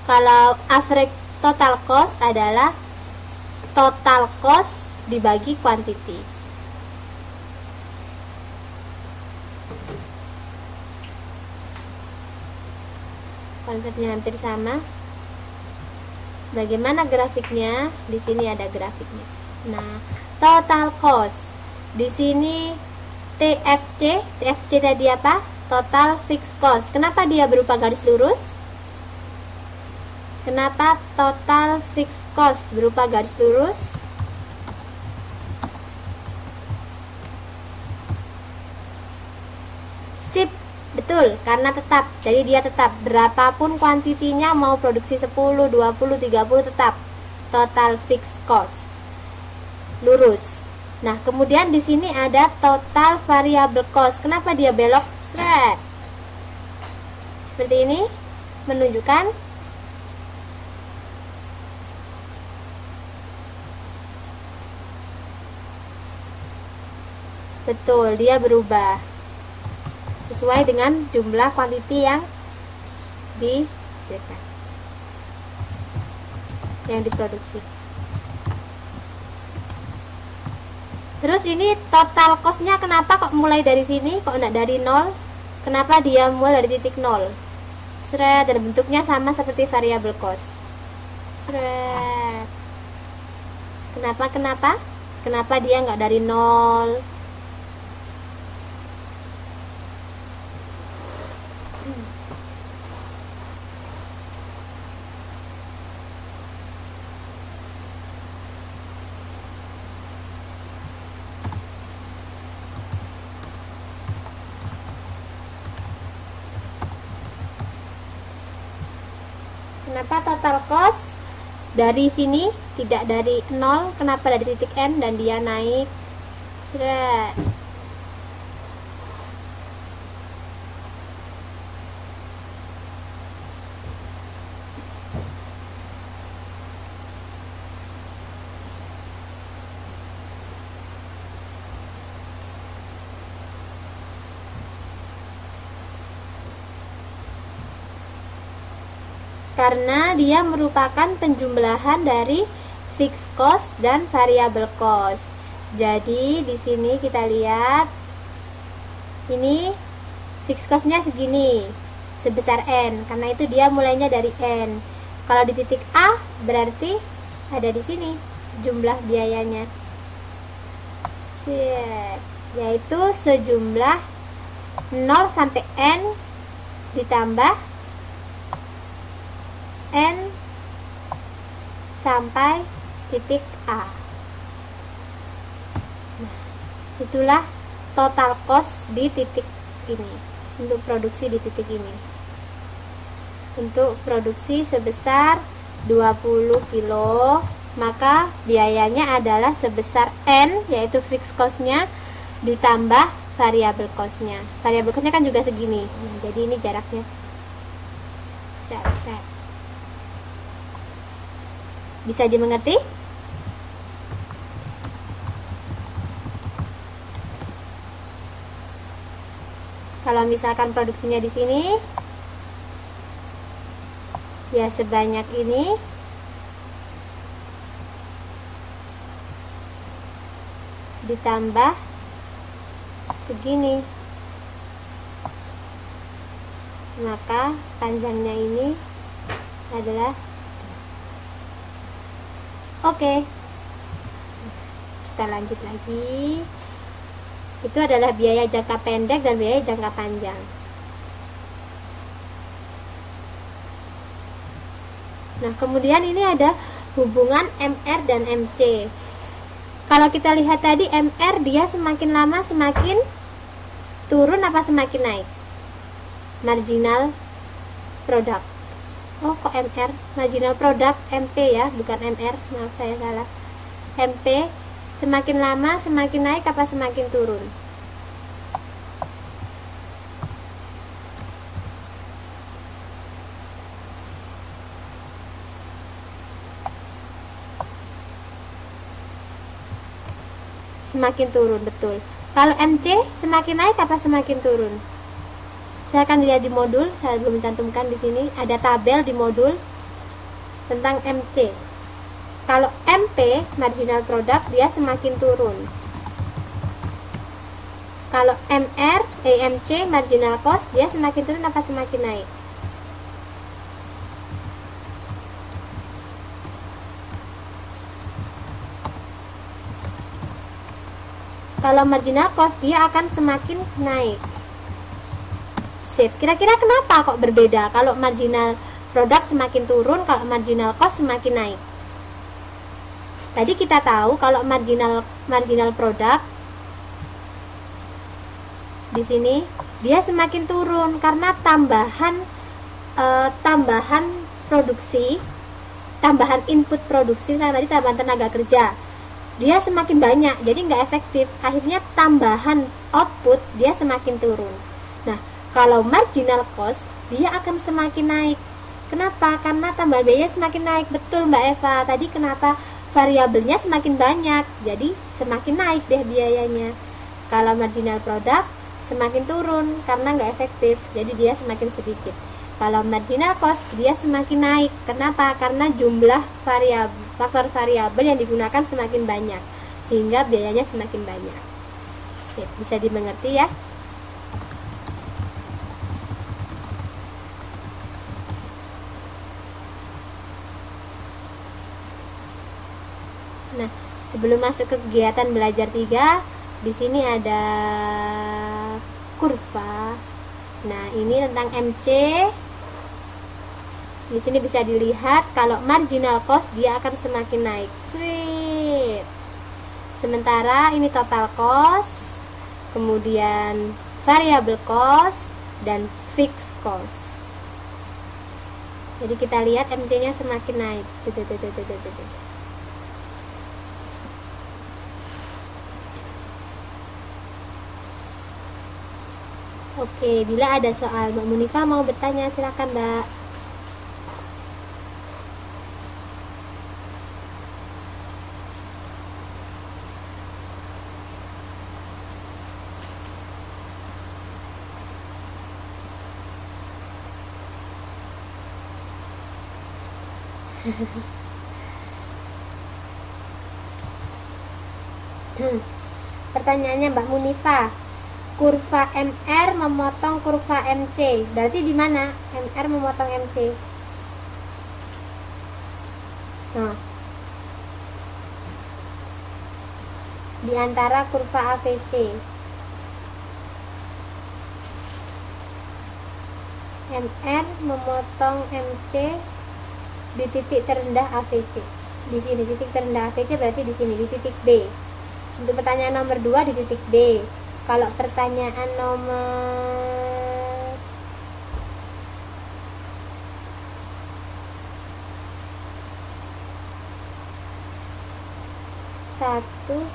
Kalau average total cost adalah total cost dibagi quantity. Konsepnya hampir sama. Bagaimana grafiknya? Di sini ada grafiknya. Nah, total cost. Di sini TFC tadi apa? Total fixed cost. Kenapa dia berupa garis lurus? Kenapa total fixed cost berupa garis lurus? Sip, betul, karena tetap. Jadi dia tetap berapapun kuantitinya, mau produksi 10, 20, 30 tetap total fixed cost. Lurus. Nah, kemudian di sini ada total variable cost. Kenapa dia belok? Seret. Seperti ini menunjukkan betul, dia berubah sesuai dengan jumlah kuantiti yang dihasilkan, yang diproduksi. Terus ini total cost-nya kenapa kok mulai dari sini, kok enggak dari 0? Kenapa dia mulai dari titik 0? Seret, dan bentuknya sama seperti variable cost. Seret. Kenapa dia enggak dari 0? Kenapa total cost dari sini tidak dari 0? Kenapa dari titik N dan dia naik? Seret. Karena dia merupakan penjumlahan dari fixed cost dan variable cost. Jadi di sini kita lihat ini fixed cost-nya segini, sebesar N. Karena itu dia mulainya dari N. Kalau di titik A berarti ada di sini jumlah biayanya. Yaitu sejumlah 0 sampai N ditambah N sampai titik A. Nah, itulah total cost di titik ini, untuk produksi di titik ini. Untuk produksi sebesar 20 kilo, maka biayanya adalah sebesar N, yaitu fixed cost-nya ditambah variable cost-nya. Variable cost-nya kan juga segini. Nah, jadi ini jaraknya. Bisa dimengerti? Kalau misalkan produksinya di sini, ya sebanyak ini, ditambah segini, maka panjangnya ini adalah oke. Kita lanjut lagi. Itu adalah biaya jangka pendek dan biaya jangka panjang. Nah, kemudian ini ada hubungan MR dan MC. Kalau kita lihat tadi, MR dia semakin lama semakin turun apa semakin naik? Marginal product. Oh, kok MR? Marginal product, MP ya, bukan MR. Maaf, saya salah. MP semakin lama semakin naik apa semakin turun? Semakin turun, betul. Kalau MC semakin naik apa semakin turun? Saya akan lihat di modul, saya belum mencantumkan di sini. Ada tabel di modul. tentang MC. Kalau MP, marginal product, dia semakin turun. Kalau MC, marginal cost, dia semakin turun apa semakin naik? Kalau marginal cost, dia akan semakin naik. Sip. Kira-kira kenapa kok berbeda? Kalau marginal product semakin turun, kalau marginal cost semakin naik. Tadi kita tahu kalau marginal product di sini dia semakin turun karena tambahan produksi, tambahan input produksi, misalnya tadi tambahan tenaga kerja, dia semakin banyak, jadi nggak efektif. Akhirnya tambahan output dia semakin turun. Nah, kalau marginal cost dia akan semakin naik. Kenapa? Karena tambahan biaya semakin naik. Betul Mbak Eva. Tadi kenapa? Variabelnya semakin banyak, jadi semakin naik deh biayanya. Kalau marginal product semakin turun karena nggak efektif, jadi dia semakin sedikit. Kalau marginal cost dia semakin naik. Kenapa? Karena jumlah faktor variabel yang digunakan semakin banyak, sehingga biayanya semakin banyak. Sip, bisa dimengerti ya? Nah, sebelum masuk ke kegiatan belajar 3, di sini ada kurva. Nah, ini tentang MC. Di sini bisa dilihat kalau marginal cost dia akan semakin naik. Sweet. Sementara ini total cost, kemudian variable cost dan fixed cost. Jadi kita lihat MC-nya semakin naik. Oke, bila ada soal Mbak Munifa mau bertanya, silakan Mbak. Pertanyaannya Mbak Munifa, kurva MR memotong kurva MC, berarti di mana MR memotong MC? Nah, di antara kurva AVC. MR memotong MC di titik terendah AVC. Di sini titik terendah AVC berarti di sini di titik B. Untuk pertanyaan nomor 2 di titik D. Kalau pertanyaan nomor 1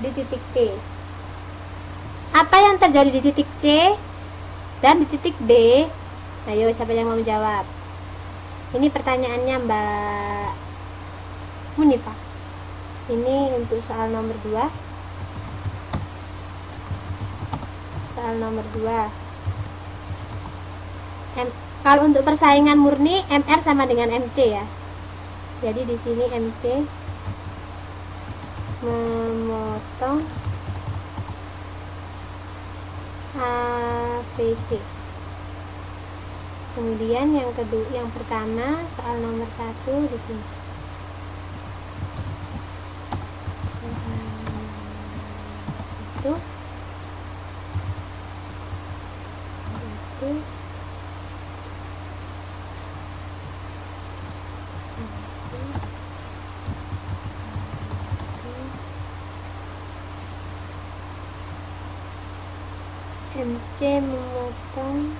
di titik C. Apa yang terjadi di titik C dan di titik B? Ayo, siapa yang mau menjawab? Ini pertanyaannya Mbak Munifa. Ini untuk soal nomor 2. Soal nomor 2. Kalau untuk persaingan murni MR sama dengan MC ya. Jadi di sini MC memotong AVC. Kemudian yang kedua, yang pertama soal nomor 1 di sini. Soal 1 itu MC memotong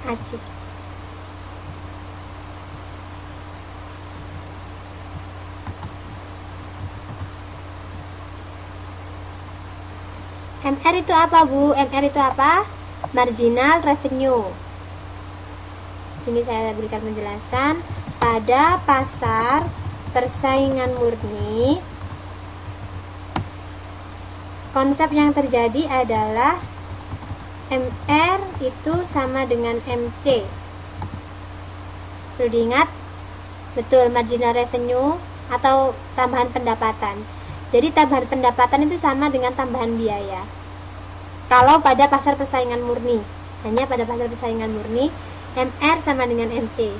AC. MR itu apa Bu? MR itu apa? Marginal revenue. Sini saya berikan penjelasan. Pada pasar persaingan murni, konsep yang terjadi adalah MR itu sama dengan MC. Perlu diingat, betul, marginal revenue atau tambahan pendapatan. Jadi tambahan pendapatan itu sama dengan tambahan biaya. Kalau pada pasar persaingan murni, hanya pada pasar persaingan murni, MR sama dengan MC.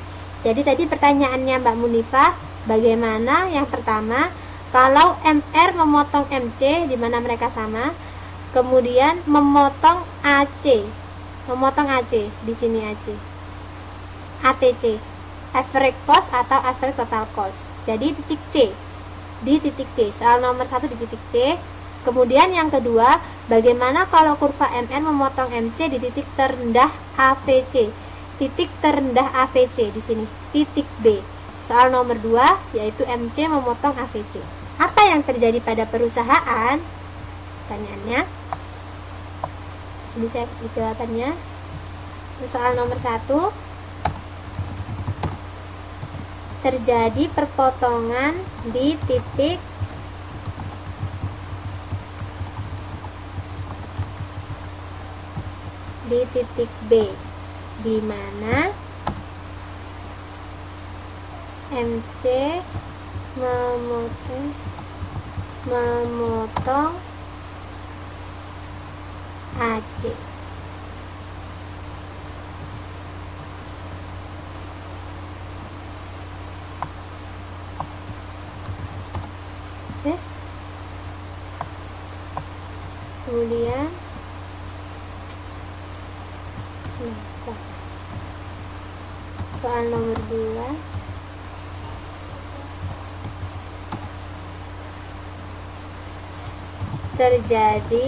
Jadi tadi pertanyaannya Mbak Munifah, bagaimana yang pertama kalau MR memotong MC di mana mereka sama, kemudian memotong AC. Memotong AC, di sini AC. ATC, average cost atau average total cost. Jadi titik C. Di titik C. Soal nomor 1 di titik C. Kemudian yang kedua, bagaimana kalau kurva MR memotong MC di titik terendah AVC? Titik terendah AVC di sini, titik B. Soal nomor 2 yaitu MC memotong AVC. Apa yang terjadi pada perusahaan? Pertanyaannya. Sini saya kasih jawabannya. Soal nomor 1, terjadi perpotongan di titik B, di mana MC memotong AC. Kemudian soal nomor 2, terjadi